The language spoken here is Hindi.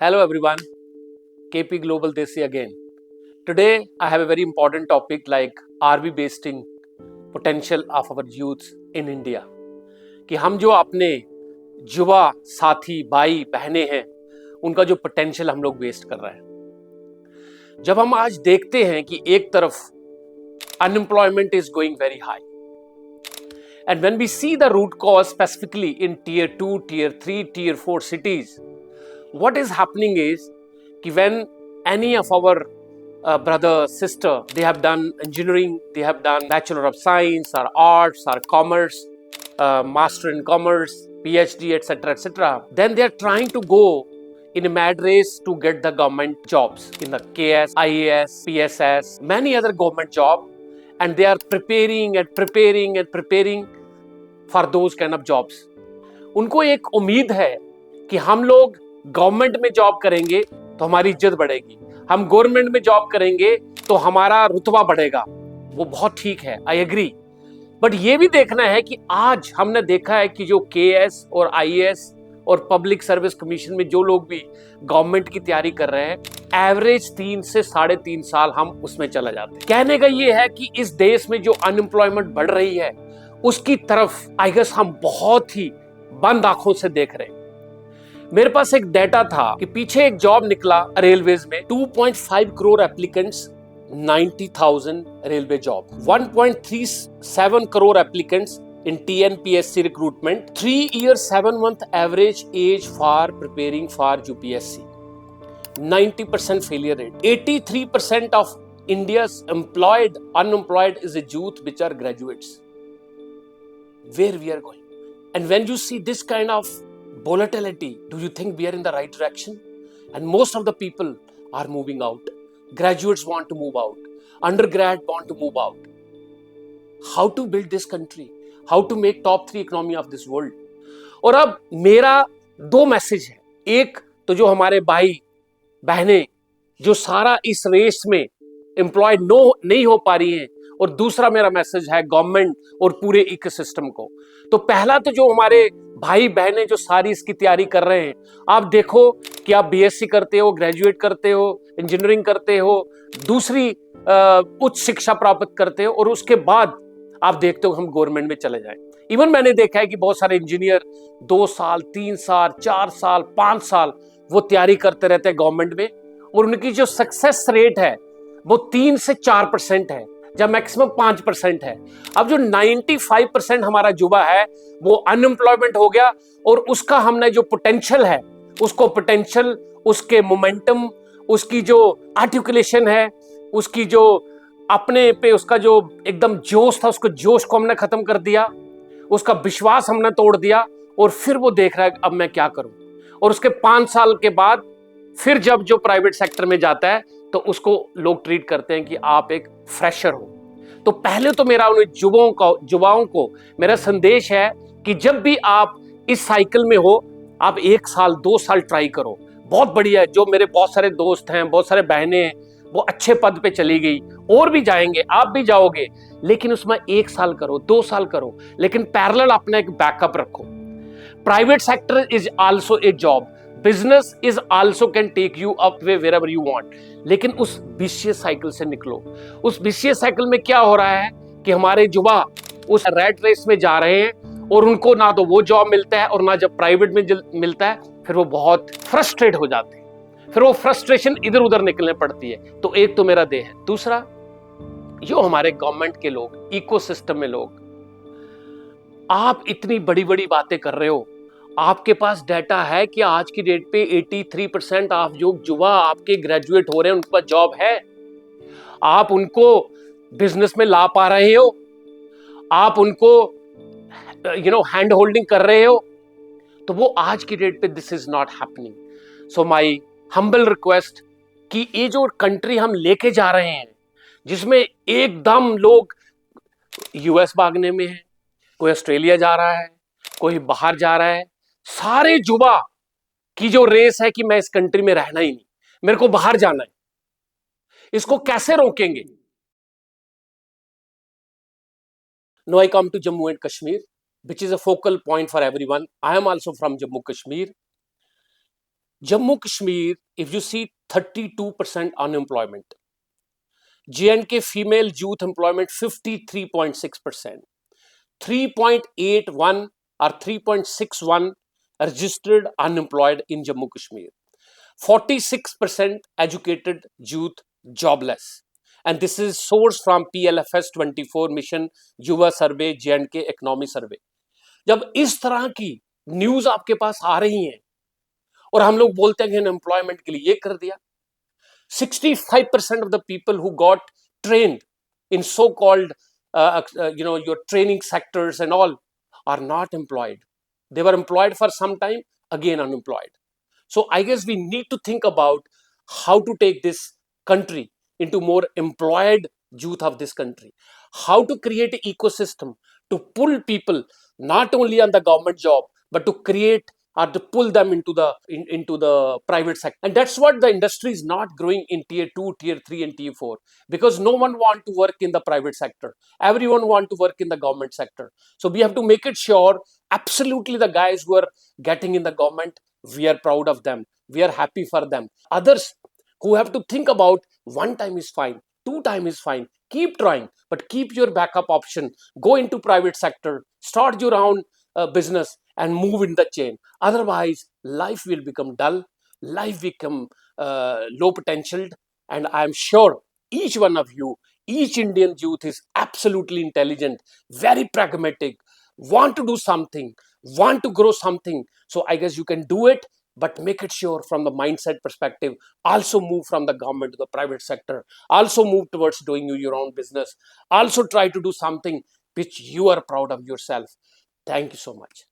Hello everyone, KP Global Desi again. Today I have a very important topic like are we wasting potential of our youth in India? कि हम जो अपने युवा साथी भाई बहनें हैं उनका जो पोटेंशियल हम लोग वेस्ट कर रहे हैं। जब हम आज देखते हैं कि एक तरफ unemployment is going very high and when we see the root cause specifically in tier 2, tier 3, tier 4 cities, what is happening is कि when any of our brother, sister, they have done engineering, they have done Bachelor of Science or Arts or Commerce, Master in Commerce, PhD, etc., then they are trying to go in a mad race to get the government jobs in the KS, IAS, PSS, many other government jobs, and they are preparing for those kind of jobs. उनको एक उम्मीद है कि हम लोग गवर्नमेंट में जॉब करेंगे तो हमारी इज्जत बढ़ेगी, हम गवर्नमेंट में जॉब करेंगे तो हमारा रुतबा बढ़ेगा। वो बहुत ठीक है, आई एग्री, बट ये भी देखना है कि आज हमने देखा है कि जो केएस और आईएएस और पब्लिक सर्विस कमीशन में जो लोग भी गवर्नमेंट की तैयारी कर रहे हैं, एवरेज 3 से 3.5 साल हम उसमें चला जाते हैं। कहने का ये है कि इस देश में जो अनएम्प्लॉयमेंट बढ़ रही है उसकी तरफ आई गेस हम बहुत ही बंद आंखों से देख रहे हैं। मेरे पास एक डेटा था कि पीछे एक जॉब निकला रेलवेज में, 2.5 crore applicants, 90,000 railway job, 1.37 crore applicants in TNPSC recruitment, 3 years 7 month average age for preparing for UPSC, 90% failure rate, 83% of India's unemployed is a youth which are graduates. Where we are going? And when you see this kind of volatility, do you think we are in the right direction? And most of the people are moving out. Graduates want to move out. Undergrad want to move out. How to build this country? How to make top 3 economy of this world? और अब मेरा 2 मैसेज है। एक तो जो हमारे भाई बहनें जो सारा इस रेस में एम्प्लॉयड नहीं हो पा रही हैं, और दूसरा मेरा मैसेज है गवर्नमेंट और पूरे इकोसिस्टम को। तो पहला तो जो हमारे भाई बहनें जो सारी इसकी तैयारी कर रहे हैं, आप देखो कि आप बीएससी करते हो, ग्रेजुएट करते हो, इंजीनियरिंग करते हो, दूसरी उच्च शिक्षा प्राप्त करते हो, और उसके बाद आप देखते हो हम गवर्नमेंट में चले जाएं। इवन मैंने देखा है कि बहुत सारे इंजीनियर 2 साल, 3 साल, 4 साल, 5 साल वो तैयारी करते रहते हैं गवर्नमेंट में, और उनकी जो सक्सेस रेट है वो 3 से 4% है, जब मैक्सिमम 5% है। अब जो 95% हमारा युवा है वो अनएम्प्लॉयमेंट हो गया, और उसका हमने जो पोटेंशियल है उसको पोटेंशियल, उसके मोमेंटम, उसकी जो आर्टिकुलेशन है, उसकी जो अपने पे उसका जो एकदम जोश था, उसको जोश को हमने खत्म कर दिया, उसका विश्वास हमने तोड़ दिया, और फिर वो देख रहा है अब मैं क्या करूं। और उसके 5 साल के बाद फिर जब जो प्राइवेट सेक्टर में जाता है तो उसको लोग ट्रीट करते हैं कि आप एक फ्रेशर हो। तो पहले तो मेरा उन युवाओं को मेरा संदेश है कि जब भी आप इस साइकिल में हो, आप 1 साल 2 साल ट्राई करो। बहुत बढ़िया है, जो मेरे बहुत सारे दोस्त हैं, बहुत सारे बहनें हैं, वो अच्छे पद पे चली गई, और भी जाएंगे, आप भी जाओगे, लेकिन उसमें 1 साल करो, 2 साल करो, लेकिन पैरेलल अपना एक बैकअप रखो। Private sector is also a job, business is also can take you up wherever you want, लेकिन उस विशियस साइकिल से निकलो। उस विशियस साइकिल में क्या हो रहा है कि हमारे युवा उस रैट रेस में जा रहे हैं, और उनको ना तो वो जॉब मिलता है, और ना जब प्राइवेट में मिलता है, फिर वो बहुत फ्रस्ट्रेट हो जाते हैं, फिर वो फ्रस्ट्रेशन इधर उधर निकलने पड़ती है। तो एक तो मेरा देह है। दूसरा, जो हमारे गवर्नमेंट के लोग, इकोसिस्टम में लोग, आप इतनी बड़ी बड़ी बातें कर रहे हो, आपके पास डाटा है कि आज की डेट पे 83% आप जो युवा आपके ग्रेजुएट हो रहे हैं उनके पास जॉब है, आप उनको बिजनेस में ला पा रहे हो, आप उनको हैंड होल्डिंग कर रहे हो, तो वो आज की डेट पे this is not happening. So my humble request कि ये जो कंट्री हम लेके जा रहे हैं, जिसमें एकदम लोग यूएस भागने में है, कोई ऑस्ट्रेलिया जा रहा है, कोई बाहर जा रहा है, सारे युवा की जो रेस है कि मैं इस कंट्री में रहना ही नहीं, मेरे को बाहर जाना है, इसको कैसे रोकेंगे? Now I come to Jammu and Kashmir, which is a focal point for everyone. I am also from Jammu Kashmir. Jammu Kashmir, if you see 32% unemployment. J&K female youth employment 53.6%. 3.81 or 3.61 registered unemployed in Jammu Kashmir. 46% educated youth jobless. And this is sourced from PLFS 24 Mission Yuva Survey J&K Economy Survey. जब इस तरह की न्यूज आपके पास आ रही हैं और हम लोग बोलते हैं कि एम्प्लॉयमेंट के लिए ये कर दिया, 65% of the people who got trained in so-called your training sectors and all are not employed. They were employed for some time, again unemployed. So I guess we need to think about how to take this country into more employed youth of this country, how to create an ecosystem to pull people not only on the government job but to create or to pull them into the private sector. And that's what the industry is not growing in tier 2, tier 3 and tier 4, because no one want to work in the private sector, everyone want to work in the government sector. So we have to make it sure absolutely the guys who are getting in the government, we are proud of them, we are happy for them. Others who have to think about, one time is fine, two time is fine, keep trying, but keep your backup option, go into private sector, start your own business and move in the chain. Otherwise life will become dull, life become low potentialed. And I am sure each one of you, each Indian youth is absolutely intelligent, very pragmatic, want to do something, want to grow something. So I guess you can do it, but make it sure from the mindset perspective. Also move from the government to the private sector. Also move towards doing your own business. Also try to do something which you are proud of yourself. Thank you so much.